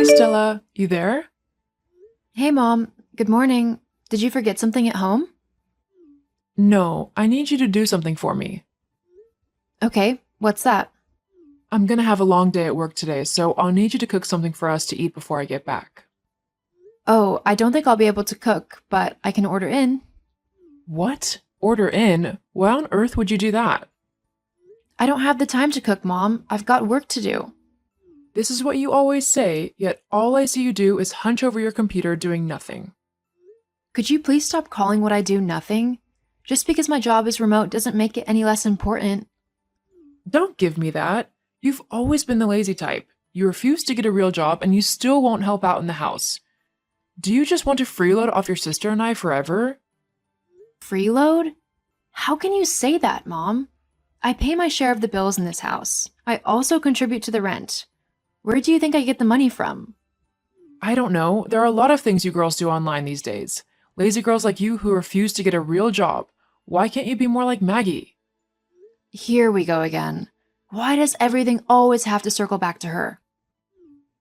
Hi, Stella. You there? Hey, Mom. Good morning. Did you forget something at home? No, I need you to do something for me. Okay, what's that? I'm gonna have a long day at work today, so I'll need you to cook something for us to eat before I get back. Oh, I don't think I'll be able to cook, but I can order in. What? Order in? Why on earth would you do that? I don't have the time to cook, Mom. I've got work to do. This is what you always say, yet all I see you do is hunch over your computer doing nothing. Could you please stop calling what I do nothing? Just because my job is remote doesn't make it any less important. Don't give me that. You've always been the lazy type. You refuse to get a real job and you still won't help out in the house. Do you just want to freeload off your sister and I forever? Freeload? How can you say that, Mom? I pay my share of the bills in this house. I also contribute to the rent. Where do you think I get the money from? I don't know. There are a lot of things you girls do online these days. Lazy girls like you who refuse to get a real job. Why can't you be more like Maggie? Here we go again. Why does everything always have to circle back to her?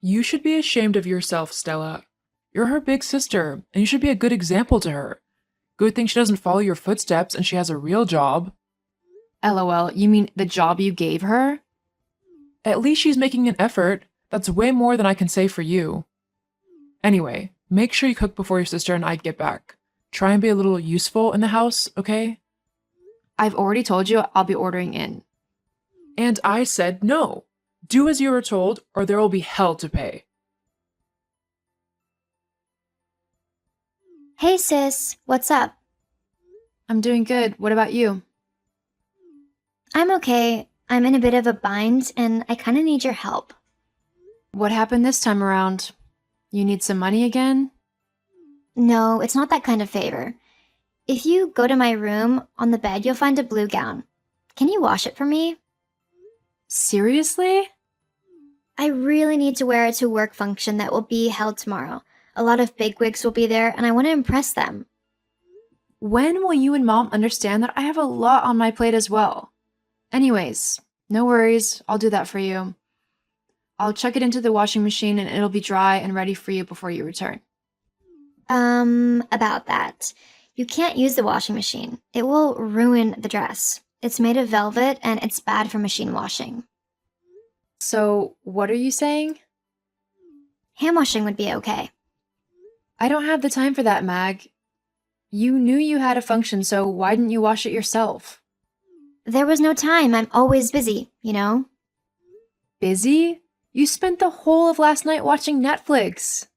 You should be ashamed of yourself, Stella. You're her big sister, and you should be a good example to her. Good thing she doesn't follow your footsteps and she has a real job. LOL, you mean the job you gave her? At least she's making an effort. That's way more than I can say for you. Anyway, make sure you cook before your sister and I get back. Try and be a little useful in the house, okay? I've already told you I'll be ordering in. And I said no. Do as you were told, or there will be hell to pay. Hey sis, what's up? I'm doing good. What about you? I'm okay. I'm in a bit of a bind and I kinda need your help. What happened this time around? You need some money again? No, it's not that kind of favor. If you go to my room, on the bed you'll find a blue gown. Can you wash it for me? Seriously? I really need to wear it to a work function that will be held tomorrow. A lot of bigwigs will be there and I want to impress them. When will you and Mom understand that I have a lot on my plate as well? Anyways, no worries. I'll do that for you. I'll chuck it into the washing machine and it'll be dry and ready for you before you return. About that. You can't use the washing machine. It will ruin the dress. It's made of velvet and it's bad for machine washing. So, what are you saying? Hand washing would be okay. I don't have the time for that, Mag. You knew you had a function, so why didn't you wash it yourself? There was no time. I'm always busy, you know? Busy? You spent the whole of last night watching Netflix.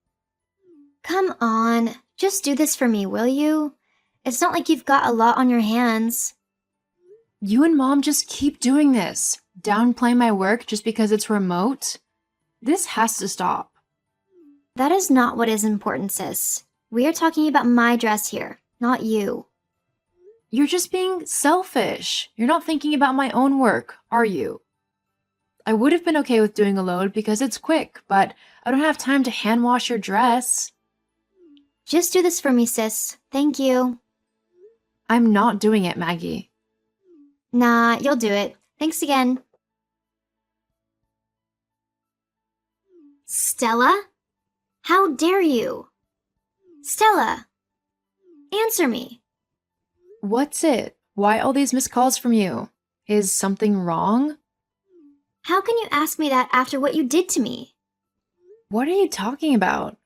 Come on. Just do this for me, will you? It's not like you've got a lot on your hands. You and Mom just keep doing this. Downplay my work just because it's remote? This has to stop. That is not what is important, sis. We are talking about my dress here, not you. You're just being selfish. You're not thinking about my own work, are you? I would have been okay with doing a load because it's quick, but I don't have time to hand wash your dress. Just do this for me, sis. Thank you. I'm not doing it, Maggie. Nah, you'll do it. Thanks again. Stella? How dare you? Stella! Answer me. What's it? Why all these missed calls from you? Is something wrong? How can you ask me that after what you did to me? What are you talking about?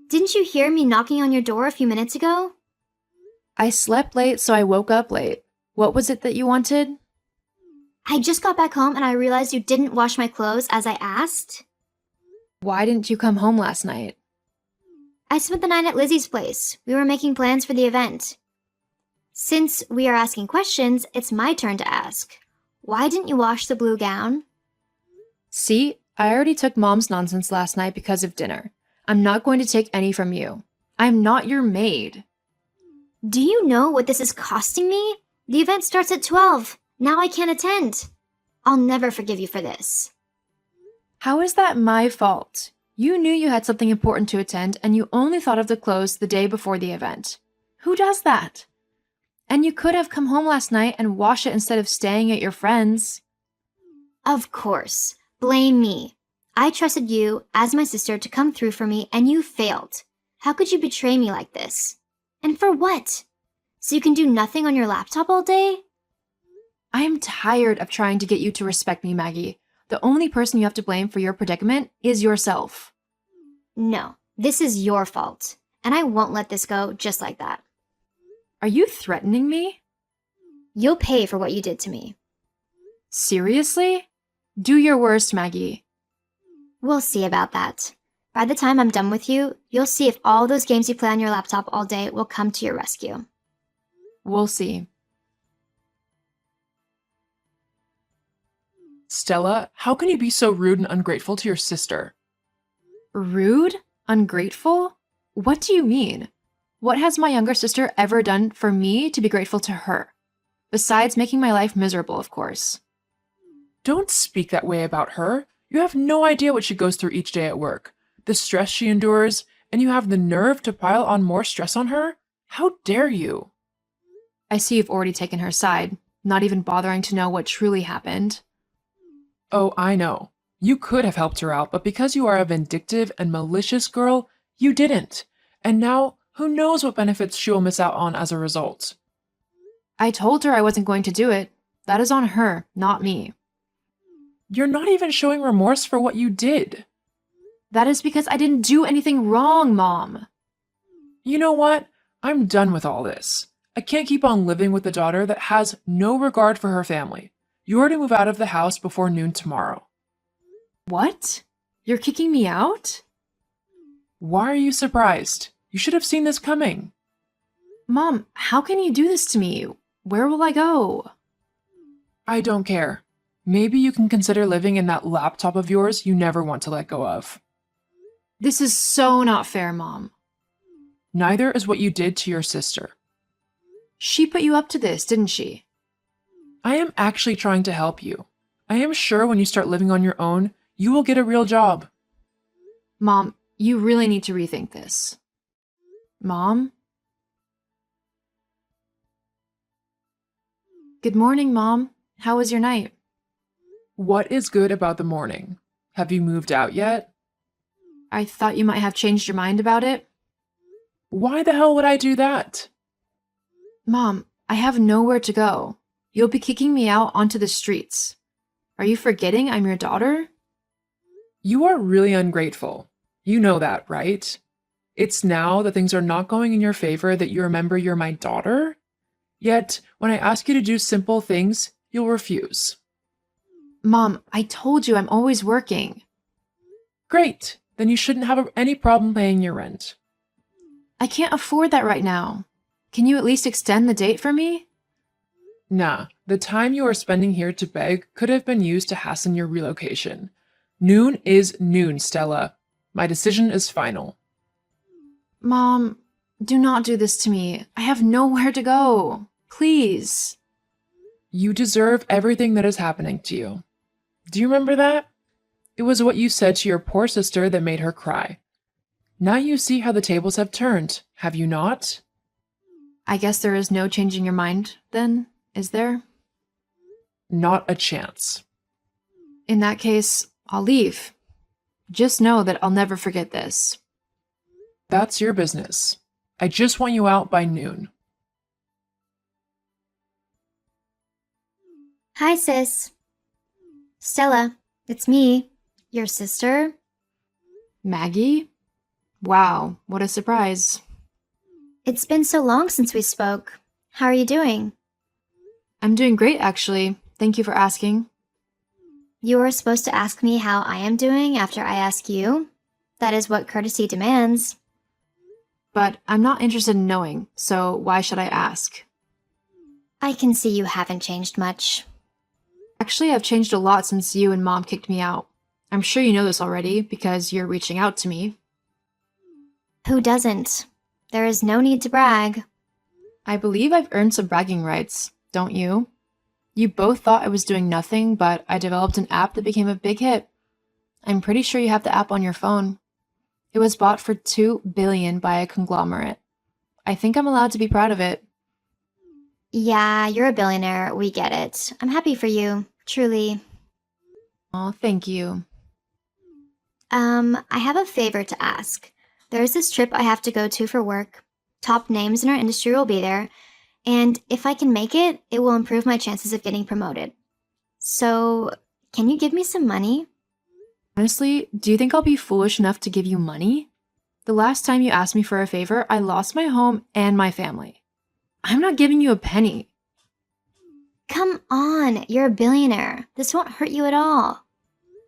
Didn't you hear me knocking on your door a few minutes ago? I slept late, so I woke up late. What was it that you wanted? I just got back home and I realized you didn't wash my clothes as I asked. Why didn't you come home last night? I spent the night at Lizzie's place. We were making plans for the event. Since we are asking questions, it's my turn to ask. Why didn't you wash the blue gown? See, I already took Mom's nonsense last night because of dinner. I'm not going to take any from you. I'm not your maid. Do you know what this is costing me? The event starts at 12. Now I can't attend. I'll never forgive you for this. How is that my fault? You knew you had something important to attend and you only thought of the clothes the day before the event. Who does that? And you could have come home last night and washed it instead of staying at your friend's. Of course. Blame me. I trusted you as my sister to come through for me, and you failed. How could you betray me like this? And for what? So you can do nothing on your laptop all day? I am tired of trying to get you to respect me, Maggie. The only person you have to blame for your predicament is yourself. No, this is your fault, and I won't let this go just like that. Are you threatening me? You'll pay for what you did to me. Seriously? Do your worst, Maggie. We'll see about that. By the time I'm done with you, you'll see if all those games you play on your laptop all day will come to your rescue. We'll see. Stella, how can you be so rude and ungrateful to your sister? Rude? Ungrateful? What do you mean? What has my younger sister ever done for me to be grateful to her? Besides making my life miserable, of course. Don't speak that way about her. You have no idea what she goes through each day at work, the stress she endures, and you have the nerve to pile on more stress on her? How dare you? I see you've already taken her side, not even bothering to know what truly happened. Oh, I know. You could have helped her out, but because you are a vindictive and malicious girl, you didn't. And now, who knows what benefits she will miss out on as a result? I told her I wasn't going to do it. That is on her, not me. You're not even showing remorse for what you did. That is because I didn't do anything wrong, Mom. You know what? I'm done with all this. I can't keep on living with a daughter that has no regard for her family. You are to move out of the house before noon tomorrow. What? You're kicking me out? Why are you surprised? You should have seen this coming. Mom, how can you do this to me? Where will I go? I don't care. Maybe you can consider living in that laptop of yours you never want to let go of. This is so not fair, Mom. Neither is what you did to your sister. She put you up to this, didn't she? I am actually trying to help you. I am sure when you start living on your own, you will get a real job. Mom, you really need to rethink this. Mom? Good morning, Mom. How was your night? What is good about the morning? Have you moved out yet? I thought you might have changed your mind about it. Why the hell would I do that? Mom, I have nowhere to go. You'll be kicking me out onto the streets. Are you forgetting I'm your daughter? You are really ungrateful. You know that, right? It's now that things are not going in your favor that you remember you're my daughter? Yet, when I ask you to do simple things, you'll refuse. Mom, I told you I'm always working. Great, then you shouldn't have any problem paying your rent. I can't afford that right now. Can you at least extend the date for me? Nah, the time you are spending here to beg could have been used to hasten your relocation. Noon is noon, Stella. My decision is final. Mom, do not do this to me. I have nowhere to go. Please. You deserve everything that is happening to you. Do you remember that? It was what you said to your poor sister that made her cry. Now you see how the tables have turned, have you not? I guess there is no changing your mind, then, is there? Not a chance. In that case, I'll leave. Just know that I'll never forget this. That's your business. I just want you out by noon. Hi, sis. Stella, it's me, your sister. Maggie? Wow, what a surprise. It's been so long since we spoke. How are you doing? I'm doing great, actually. Thank you for asking. You were supposed to ask me how I am doing after I ask you. That is what courtesy demands. But I'm not interested in knowing, so why should I ask? I can see you haven't changed much. Actually, I've changed a lot since you and Mom kicked me out. I'm sure you know this already, because you're reaching out to me. Who doesn't? There is no need to brag. I believe I've earned some bragging rights, don't you? You both thought I was doing nothing, but I developed an app that became a big hit. I'm pretty sure you have the app on your phone. It was bought for $2 billion by a conglomerate. I think I'm allowed to be proud of it. Yeah, you're a billionaire. We get it. I'm happy for you. Truly. Oh, thank you. I have a favor to ask. There's this trip I have to go to for work. Top names in our industry will be there, and if I can make it, it will improve my chances of getting promoted. So, can you give me some money? Honestly, do you think I'll be foolish enough to give you money? The last time you asked me for a favor, I lost my home and my family. I'm not giving you a penny. Come on, you're a billionaire. This won't hurt you at all.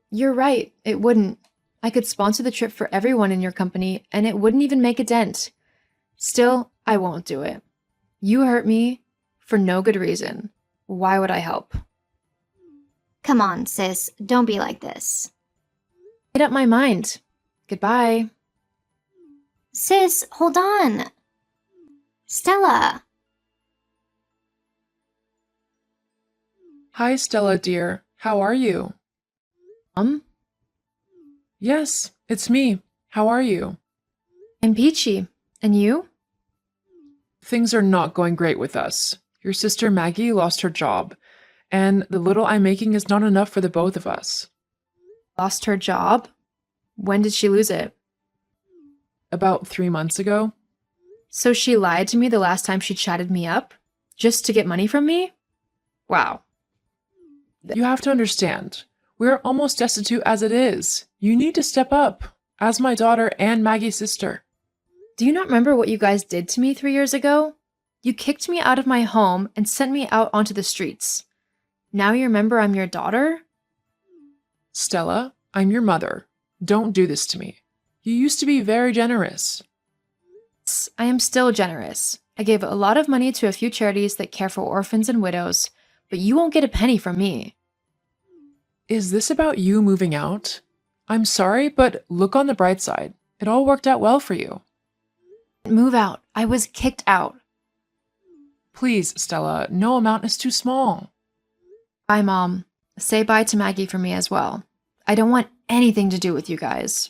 You're right, it wouldn't. I could sponsor the trip for everyone in your company, and it wouldn't even make a dent. Still, I won't do it. You hurt me for no good reason. Why would I help? Come on, sis, don't be like this. Made up my mind. Goodbye. Sis, hold on. Stella. Hi, Stella, dear. How are you? Yes, it's me. How are you? I'm peachy. And you? Things are not going great with us. Your sister Maggie lost her job, and the little I'm making is not enough for the both of us. Lost her job? When did she lose it? About 3 months ago. So she lied to me the last time she chatted me up? Just to get money from me? Wow. You have to understand, we're almost destitute as it is. You need to step up, as my daughter and Maggie's sister. Do you not remember what you guys did to me 3 years ago? You kicked me out of my home and sent me out onto the streets. Now you remember I'm your daughter? Stella, I'm your mother. Don't do this to me. You used to be very generous. Yes, I am still generous. I gave a lot of money to a few charities that care for orphans and widows, but you won't get a penny from me. Is this about you moving out? I'm sorry, but look on the bright side. It all worked out well for you. Move out. I was kicked out. Please, Stella, no amount is too small. Bye, Mom. Say bye to Maggie for me as well. I don't want anything to do with you guys.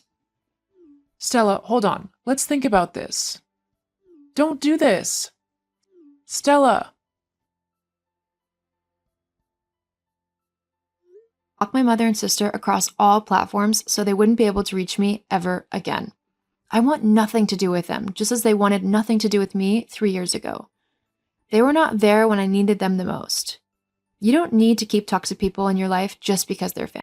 Stella, hold on. Let's think about this. Don't do this. Stella. Block my mother and sister across all platforms so they wouldn't be able to reach me ever again. I want nothing to do with them, just as they wanted nothing to do with me 3 years ago. They were not there when I needed them the most. You don't need to keep toxic people in your life just because they're family.